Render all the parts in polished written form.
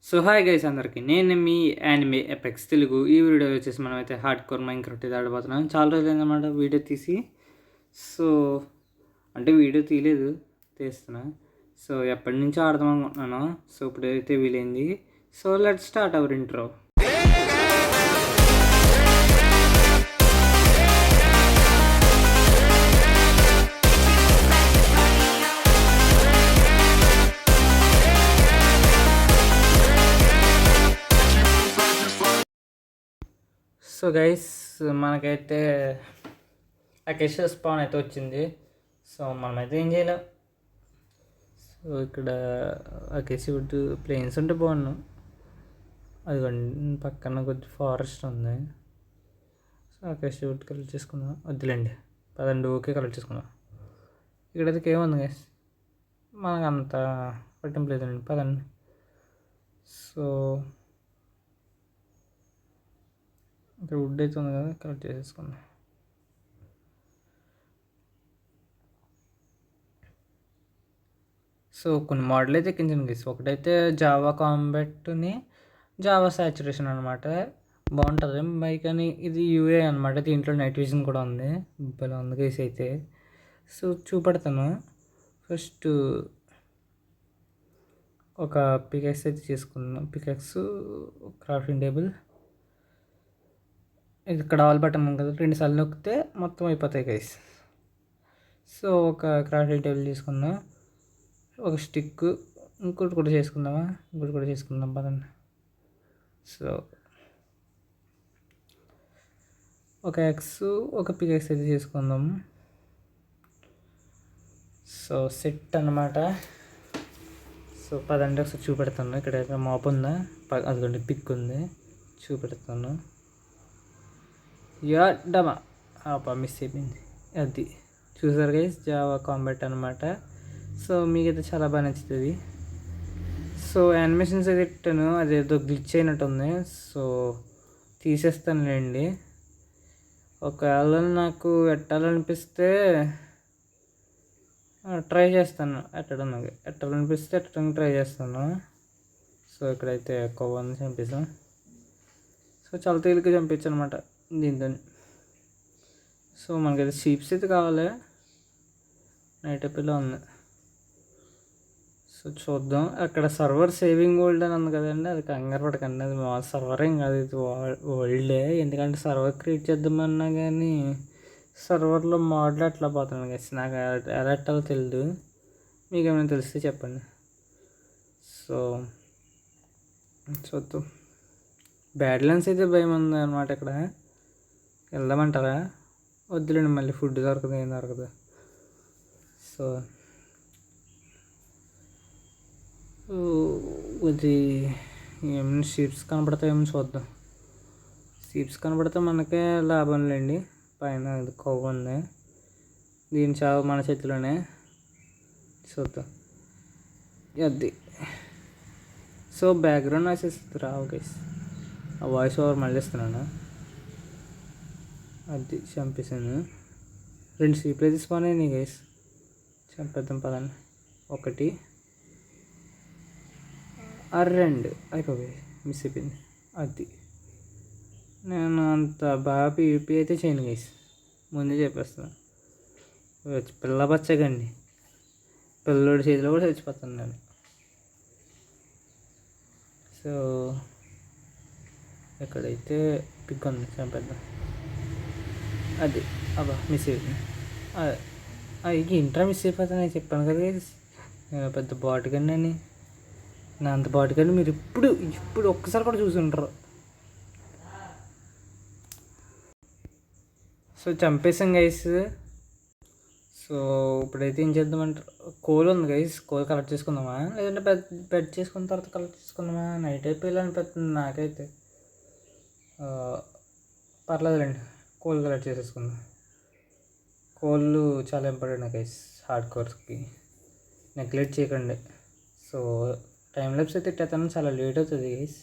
So hi guys అందరికి నేను మీ యానిమే ఎపెక్స్ తెలుగు. ఈ వీడియో వచ్చేసి మనమైతే హార్డ్ కోర్ మైన్క్రాఫ్ట్ అయితే ఆడబోతున్నాం. చాలా రోజులు అయిందన్నమాట వీడియో తీసి. సో అంటే వీడియో తీయలేదు, తీస్తున్నా. సో ఎప్పటి నుంచో ఆడదాం అనుకుంటున్నాను. సో ఇప్పుడైతే వీలైంది. So let's start our intro. So guys మనకైతే అకేషియా స్పాన్ అయితే వచ్చింది. సో మనమైతే ఏం చేయలేం. సో ఇక్కడ అకేషియా వుడ్ ప్లేన్స్ ఉంటే బాగున్నాం. అదిగోండి పక్కన కొద్ది ఫారెస్ట్ ఉంది. సో అకేషియా వుడ్ కలెక్ట్ చేసుకుందాం. వద్దులేండి, పదండి, ఓకే కలెక్ట్ చేసుకుందాం. ఇక్కడైతే ఏముంది గైస్, మనకు అంత పట్టింపు లేదండి, పదండి. సో ఇక్కడ వుడ్ అయితే ఉంది కదా, కలెక్ట్ చేసేసుకుందాం. సో కొన్ని మోడల్ అయితే ఎక్కించాను గైస్. ఒకటైతే జావా కాంబాట్ని జావా సాచురేషన్ అనమాట, బాగుంటుంది బైక్. అని ఇది యూఏ అనమాట, దీంట్లో నైట్ విజన్ కూడా ఉంది. భలే ఉంది గైస్ అయితే. సో చూపెడతాను. ఫస్ట్ ఒక పికెక్స్ అయితే చేసుకుందాం. పికెక్స్, క్రాఫ్టింగ్ టేబుల్, ఇది ఇక్కడ ఆల్ బటన్ ఉంది కదా, 2 సార్లు నొక్కితే మొత్తం అయిపోతాయి గైస్. సో ఒక క్రాఫ్టింగ్ టేబుల్ తీసుకుందాం, ఒక స్టిక్, ఇంకోటి కూడా చేసుకుందామా, ఇంకోటి కూడా చేసుకుందాం పదండి. సో ఒక ఎక్స్, ఒక పికెక్స్ అయితే చేసుకుందాం. సో సెట్ అన్నమాట. సో పదండి ఒకసారి చూపెడతాను. ఇక్కడ మాప్ ఉందా, అదిగోండి పిక్ ఉంది, చూపెడతాను. యా డమా మిస్ అయిపోయింది. అది చూసారు గైస్, జావా కాంబాట్ అనమాట. సో మీకైతే చాలా బాగా నచ్చుతుంది. సో యానిమేషన్స్ అయితే పెట్టాను, అదేదో గ్లిచ్ అయినట్టు ఉంది. సో తీసేస్తానులేండి. ఒకవేళ నాకు ఎట్టాలనిపిస్తే ట్రై చేస్తాను, ఎట్టాలనిపిస్తే ఎట్టడానికి ట్రై చేస్తాను. సో ఇక్కడైతే కొవ్వని చంపేసాం. సో చాలా తేలిక చంపించు అనమాట దీంతో. సో మనకైతే షీప్స్ అయితే కావాలి, నైట్ ఎప్పులో ఉంది. సో చూద్దాం. అక్కడ సర్వర్ సేవింగ్ వరల్డ్ అని ఉంది కదండి, అది కంగారు పడకండి, అది మా సర్వర్ ఏం కాదు, ఇది వరల్డే. ఎందుకంటే సర్వర్ క్రియేట్ చేద్దామన్నా కానీ సర్వర్లో మోడల్ అట్లా పోతున్నాను కదా, నాకు ఎలా ఎట్టాలో తెలియదు. మీకు ఏమైనా తెలిస్తే చెప్పండి. సో చూద్దాం. బ్యాడ్లెన్స్ అయితే భయం ఉంది అనమాట. ఇక్కడ వెళ్దామంటారా? వద్దులేండి, మళ్ళీ ఫుడ్ దొరకదు, ఏం దొరకదు. సో ఇది ఏమైనా షీప్స్ కనపడతాయేమో చూద్దాం. షీప్స్ కనపడితే మనకే లాభం లేండి. పైన ఇది కొవ్వు ఉంది, దీని చావు మన చేతిలోనే. చూద్దాం అది. సో బ్యాక్గ్రౌండ్ వాయిస్ రావు గైస్, ఆ వాయిస్ ఓవర్ మళ్ళీ ఇస్తున్నాను. అది చంపేసాను. 2 షీప్లు అయితే స్పాన్ అయినాయి గైస్, చంపేద్దాం పదండి. 1 2 అయిపోయి మిస్ అయిపోయింది. అది నేను అంత బాగా పీపీ అయితే చేయను గైస్, ముందే చెప్పేస్తాను. పిల్ల బచ్చగండి, పిల్లోడి చేతిలో కూడా చచ్చిపోతాను నేను. సో ఎక్కడైతే పిక్ ఉంది చంపేద్దాం. అది అబ్బా మిస్ అయిపోయింది. అది ఇంట్రా మిస్ అయిపోతాను, నేను చెప్పాను కదా నేను పెద్ద బాటుకండి అని. నా అంత బాటుకండి మీరు ఇప్పుడు ఒక్కసారి కూడా చూసి ఉంటారు. So చంపేసాం guys. సో ఇప్పుడైతే ఏం చేద్దామంటారు, కోల్ ఉంది గైస్, కోల్ కలెక్ట్ చేసుకుందామా, లేదంటే బెడ్ చేసుకున్న తర్వాత కలెక్ట్ చేసుకుందామా? నైట్ అయిపోయి అనిపిస్తుంది నాకైతే. పర్లేదులేండి, కోల్ కలెక్ట్ చేసేసుకుందాం. కోళ్ళు చాలా ఇంపార్టెంట్ గైస్ హార్డ్ కోర్స్కి, నెగ్లెక్ట్ చేయకండి. సో టైం ల్యాప్స్ అయితే ఇట్టేస్తాను, చాలా లేట్ అవుతుంది గైస్.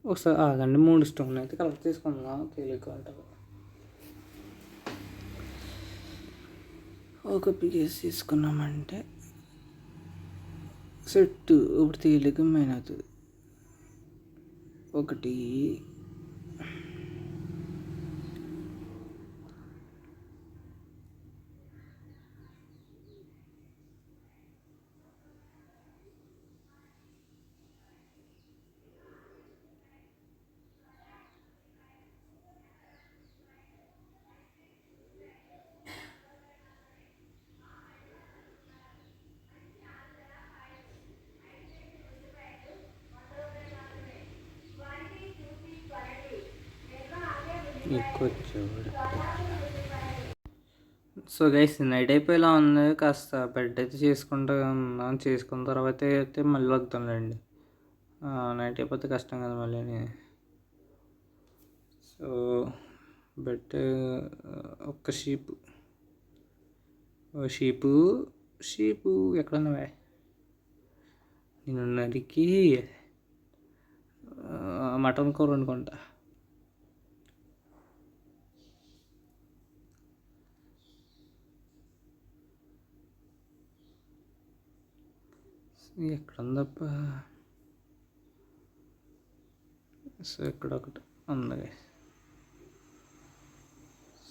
ఒకసారి ఆగండి, 3 స్టోన్ అయితే కలెక్ట్ చేసుకుందాం, తేలిక ఉంటుంది. ఒక పీస్ తీసుకున్నామంటే సెట్ ఇప్పుడు తేలిక మెయిన్ అవుతుంది. ఒకటి ఎక్కువ వచ్చేవాడు. సో గైస్ నైట్ అయిపోయేలా ఉంది, కాస్త బెడ్ అయితే చేసుకుంటాం. చేసుకున్న తర్వాత అయితే మళ్ళీ వద్దాంలేండి, నైట్ అయిపోతే కష్టం కదా మళ్ళీ. సో బెడ్ ఒక్క షీపు ఎక్కడున్నావే? నేను నరికి మటన్ కూర వండుకుంటా. ఎక్కడుందప్ప? సో ఇక్కడ ఒకటి ఉంది.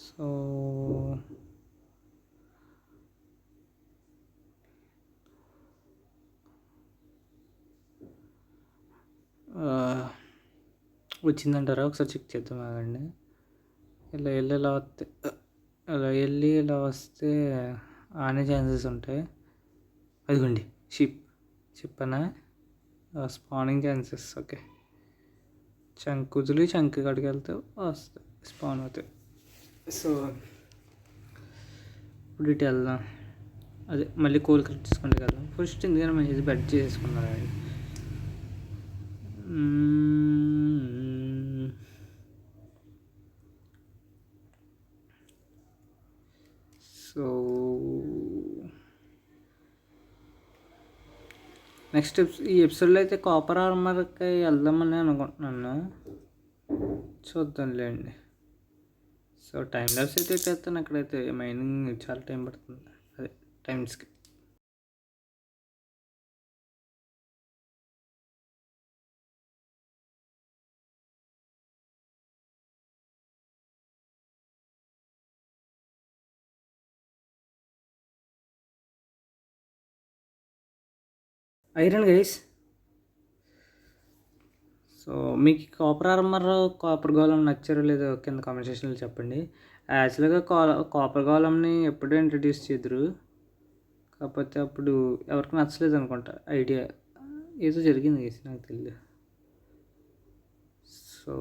సో వచ్చిందంటారా? ఒకసారి చెక్ చేద్దాం ఆగండి. ఇలా వస్తే ఆనే ఛాన్సెస్ ఉంటాయి. అదిగోండి షిప్ అనా స్పానింగ్ ఛాన్సెస్. ఓకే, చంక్ కాడికి వెళ్తే వస్తాయి, స్పాన్ అవుతాయి. సో ఇప్పుడు ఇటు వెళ్దాం. అదే మళ్ళీ కోల్ కలెక్ట్ చేసుకుంటే వెళ్దాం. ఫస్ట్ ఎందుకని మంచిది బెడ్ చేసుకున్నారండి. సో నెక్స్ట్ ఈ ఎపిసోడ్లో అయితే కాపర్ ఆర్మర్కి వెళ్దామని అనుకుంటున్నాను. చూద్దాంలేండి. సో టైం ల్యాబ్స్ అయితే ఎట్టేస్తాను. అక్కడైతే మైనింగ్ చాలా టైం పడుతుంది, అదే టైమ్స్కి. Iron guys. సో మీకు కాపర్ ఆర్మర్, కాపర్ గోళం నచ్చారో లేదో కింద కామెంట్ సెక్షన్లో చెప్పండి. యాక్చువల్గా కాపర్ గోళంని ఎప్పుడూ ఇంట్రడ్యూస్ చేద్దరు, కాకపోతే అప్పుడు ఎవరికి నచ్చలేదు అనుకుంటా. ఐడియా ఏదో జరిగింది గైస్, నాకు తెలియదు. సో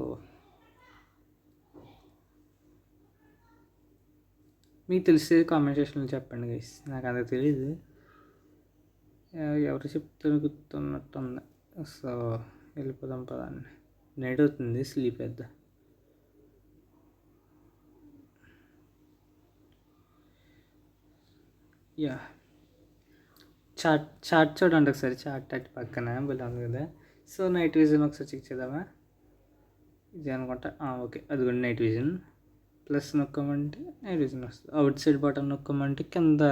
మీకు తెలిసేది కామెంట్ సెక్షన్లో చెప్పండి గైస్, నాకు అంత తెలియదు. ఎవరు చెప్తాను గుర్తున్నట్టుంది. సో వెళ్ళిపోదాం పదాన్ని, నైట్ అవుతుంది, స్లీప్ వేద్దాం. యా చార్ట్ చూడండి ఒకసారి, చార్ట్ అటు పక్కన బాగుంది కదా. సో నైట్ విజన్ ఒకసారి చెక్ చేద్దామా? ఇది అనుకుంటా. ఓకే, అది కూడా నైట్ విజన్. ప్లస్ నొక్కమంటే నైట్ విజన్ వస్తుంది. అవుట్ సైడ్ బటన్ నొక్కమంటే కింద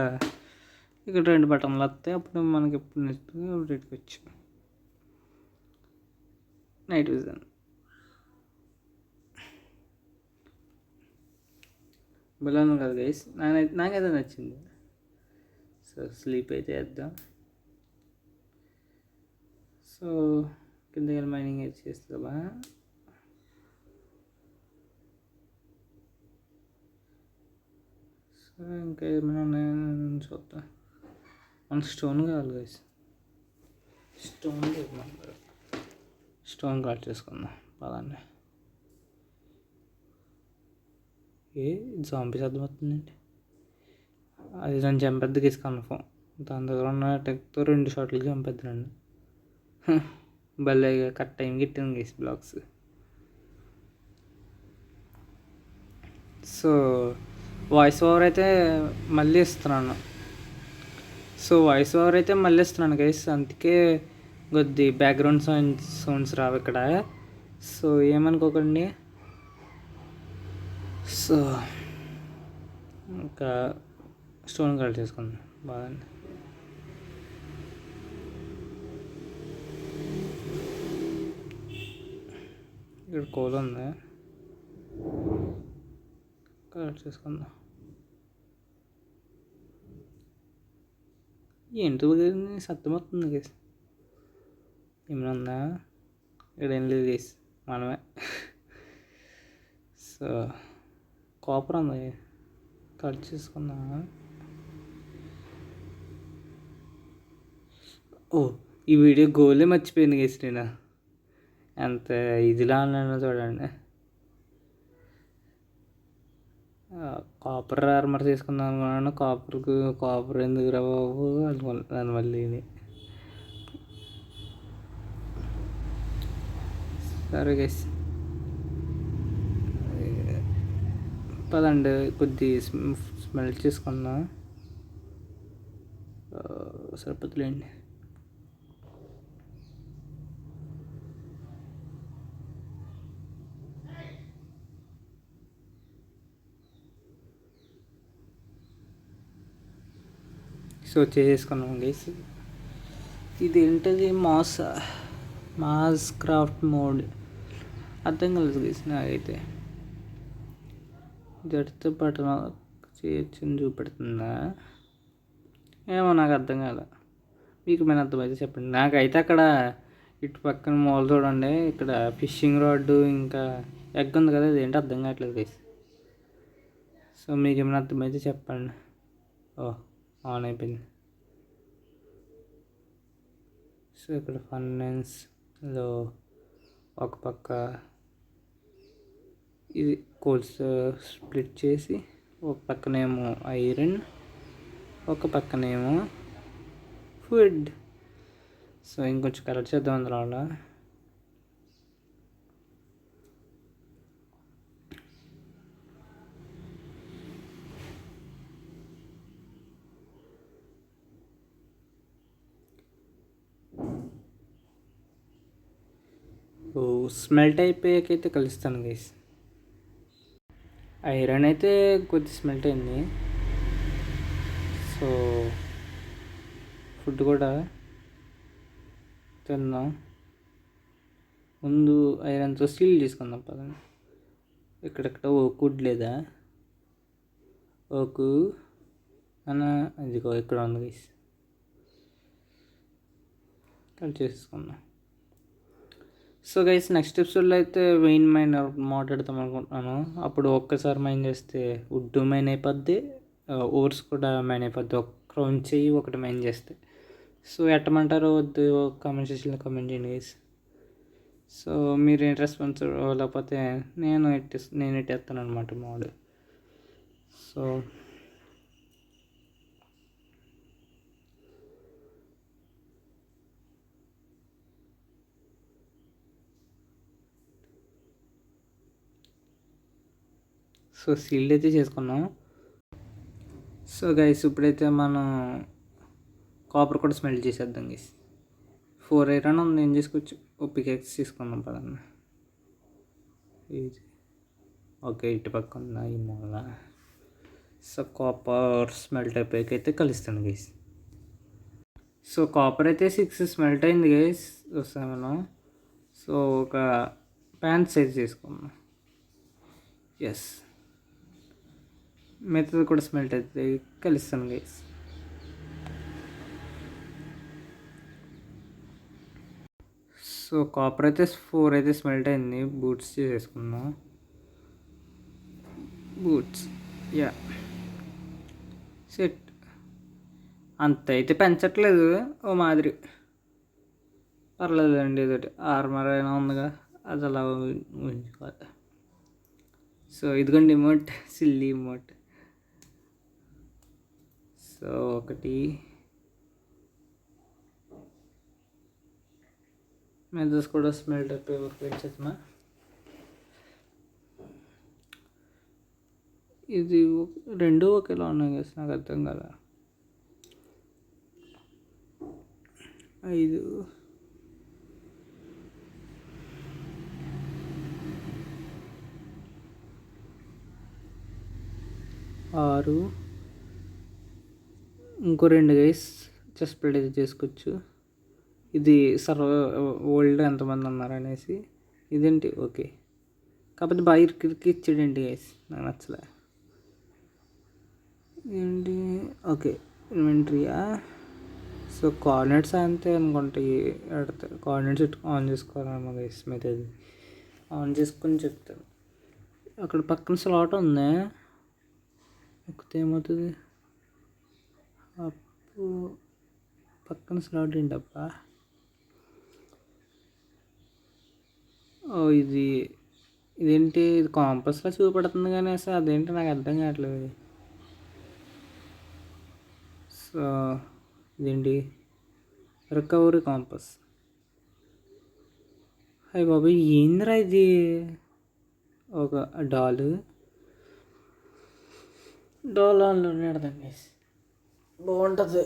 ఇక్కడ 2 బటన్లు వస్తాయి. అప్పుడు మనకి ఎప్పుడు నచ్చుతుంది అప్పుడు పెట్టుకోవచ్చు. నైట్ విజన్ బలం కదా గైస్, నాకైతే నచ్చింది. సో స్లీప్ అయితే వేద్దాం. సో కింద మైనింగ్ అయితే చేస్తావా? సో ఇంకా ఏమైనా ఉన్నాయని చూద్దాం. మనకు స్టోన్ కావాలి గైస్, స్టోన్ కట్ చేసుకుందాం పదండి. జాంబీస్ అర్థమవుతుందండి. అది నన్ను చంపేద్ది గైస్ కన్ఫర్మ్. దాని దగ్గర ఉన్న టెక్తో 2 షాట్లు చంపేద్దానండి. భలే కరెక్ట్ టైం గిట్టింది guys blocks. So voice over అయితే మళ్ళీ ఇస్తున్నాను. గైస్, అందుకే కొద్ది బ్యాక్గ్రౌండ్ సౌండ్స్ రావు ఇక్కడ. సో ఏమనుకోకండి. సో ఇంకా స్టోన్ కలర్ చేసుకుందాం బాగుంది. ఇక్కడ కోల్ ఉంది, కలర్ చేసుకుందాం. ఏంటి సత్యం వస్తుంది గేస్, ఏమైనా ఉందా? ఇక్కడ ఏం లేదు గేస్, మనమే. సో కాపర్ ఉంది, కట్ చేసుకుందాం. ఓ ఈ వీడియో గోలే మర్చిపోయింది గేస్, నేను ఎంత ఇదిలా ఉన్నానో చూడండి. కాపర్ ఆర్మర్ తీసుకుందాం అనుకున్నాను, కాపర్ ఎందుకు రా బాబు అనుకున్నాను మళ్ళీ. సరే గైస్ పదండి కొద్ది స్మెల్ చేసుకుందాం. సరిపోతులేండి. సో చేసుకున్నాం గైస్. ఇది ఏంటది? మాస్ క్రాఫ్ట్ మోడ్ అర్థం కలదు గైస్ నాకైతే. జడితో పట్టణ చేయొచ్చని చూపెడుతుందా ఏమో, నాకు అర్థం కాలే. మీకు మేము అర్థమైతే చెప్పండి. నాకైతే అక్కడ ఇటు పక్కన మూల చూడండి, ఇక్కడ ఫిషింగ్ రాడ్ ఇంకా ఎగ్ ఉంది కదా, అదేంటి అర్థం కావట్లేదు గైస్. సో మీకు ఏమైనా అర్థమైతే చెప్పండి. ఓ ఆన్ అయిపోయింది. సో ఇక్కడ ఫర్నెన్స్లో ఒక పక్క ఇది కోల్స్ స్ప్లిట్ చేసి, ఒక పక్కనేమో ఐరన్, ఒక పక్కనేమో ఫుడ్. సో ఇంకొంచెం కలర్ చేద్దాం అందులో. స్మెల్ట్ అయిపోయాకైతే కలుస్తాను గైస్. ఐరన్ అయితే కొద్ది స్మెల్ట్ అయింది. సో ఫుడ్ కూడా తిందాం. ముందు ఐరన్తో స్టీల్ తీసుకుందాం పదండి. ఇక్కడెక్కడ ఓకుడ్ లేదా? ఓకు అన్న ఇదిగో ఇక్కడ ఉంది గైస్, కట్ చేసుకుందాం. సో గైస్ నెక్స్ట్ ఎపిసోడ్లో అయితే వెయిన్ మైన్ మాట్లాడతాం అనుకుంటున్నాను. అప్పుడు ఒక్కసారి మైన్ చేస్తే వుడ్ మైన్ అయిపోద్ది, ఓర్స్ కూడా మైన్ అయిపోద్ది, ఒక క్రౌన్ చెయ్యి ఒకటి మైన్ చేస్తే. సో ఎట్టమంటారో వద్దు కామెంట్ సెక్షన్లో కామెంట్ చేయండి గైస్. సో మీరు ఏం రెస్పాన్స్ లేకపోతే నేను ఎట్టేస్తాను అనమాట మోడ్. సో సీల్డ్ అయితే చేసుకున్నాం. సో గైస్ ఇప్పుడైతే మనం కాపర్ కూడా స్మెల్ చేసేద్దాం గైస్. 4 ఐరన్ ఉంది, ఏం చేసుకోవచ్చు, పికాక్స్ తీసుకుందాం పదండి. ఇది ఓకే, ఇటు పక్క ఉన్న ఈ మూల. సో కాపర్ స్మెల్ట్ అయిపోయాకైతే కలుస్తాను గైస్. సో కాపర్ అయితే 6 స్మెల్ట్ అయింది గైస్, 7. సో ఒక ప్యాంట్ సైజ్ చేసుకుందాం. ఎస్, మిగతాది కూడా స్మెల్ట్ అయితే కలుస్తాను గైస్. సో కాపర్ అయితే 4 అయితే స్మెల్ట్ అయింది. బూట్స్ చేసేసుకుందాం. Boots yeah set. అంత అయితే పెంచట్లేదు, ఓ మాదిరి పర్లేదండి. ఏదోటి ఆర్మర్ అయినా ఉందిగా, అది అలా ఉంచుకోవాలి. సో ఇదిగోండి ఇమోట్, సిల్లీ ఇమోట్. సో ఒకటి మెదస్ కూడా స్మెల్ట్ అయిపోయి వర్క్ చేద్దామా. ఇది 2 ఒకేలా ఉన్నాయి కదా, నాకు అర్థం కదా. 5 6 ఇంకో 2 గైస్ చెస్ట్ ప్లేట్ అయితే చేసుకోవచ్చు. ఇది వరల్డ్ ఎంతమంది ఉన్నారనేసి. ఇదేంటి ఓకే, కాకపోతే బాగా ఇరికి ఇచ్చాడేంటి గైస్, నాకు నచ్చలే. ఏంటి ఓకే ఇన్వెంటరీయా. సో కోఆర్డినేట్స్ అంతే అనుకుంటా. కోఆర్డినేట్స్ ఆన్ చేసుకోవాలమ్మా గైస్. మీద అది ఆన్ చేసుకొని చెప్తాను. అక్కడ పక్కన స్లాట్ ఉంది, ఎక్కితే ఏమవుతుంది? అప్పు పక్కన స్లాట్ ఏంటబ్బా? ఇదేంటి, ఇది కాంపస్లో చూపెడుతుంది కానీ అసలు అదేంటి నాకు అర్థం కావట్లేదు. సో ఇదేంటి, రికవరీ కాంపస్. అయ్యి బాబాయ్ ఏందిరా ఇది? ఒక డాల్ ఆన్లోనే అర్థం చేసి బాగుంటుంది.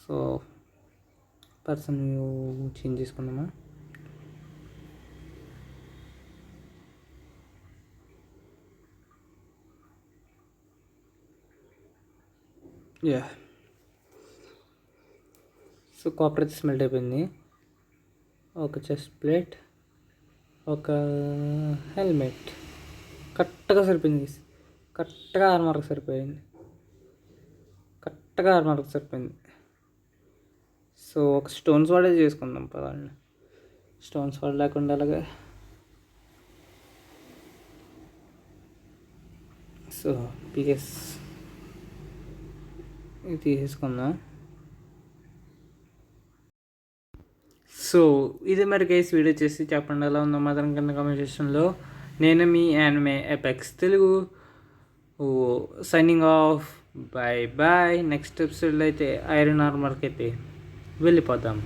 సో పర్సన్ చేంజ్ చేసుకుందామా? యా. సో కాపర్ అయితే స్మెల్ట్ అయిపోయింది. ఒక చెస్ట్ ప్లేట్, ఒక హెల్మెట్ కరెక్ట్గా సరిపోయింది. కరెక్ట్గా ఆర్మర్కి సరిపోయింది. సో ఒక స్టోన్స్ వాడే చేసుకుందాం పదండి. స్టోన్స్ వాడ లేకుండా అలాగే. సో పిఎస్ ఇది తీసేసుకుందాం. సో ఇది మరి గైస్, వీడియో చేసి చెప్పండి ఎలా ఉందో మాత్రం కింద కామెంట్ సెక్షన్లో. నేను మీ anime apex Telugu signing off. Bye bye. Next ఎపిసోడ్లో అయితే ఐరన్ ఆర్మర్కి అయితే వెళ్ళిపోతాం.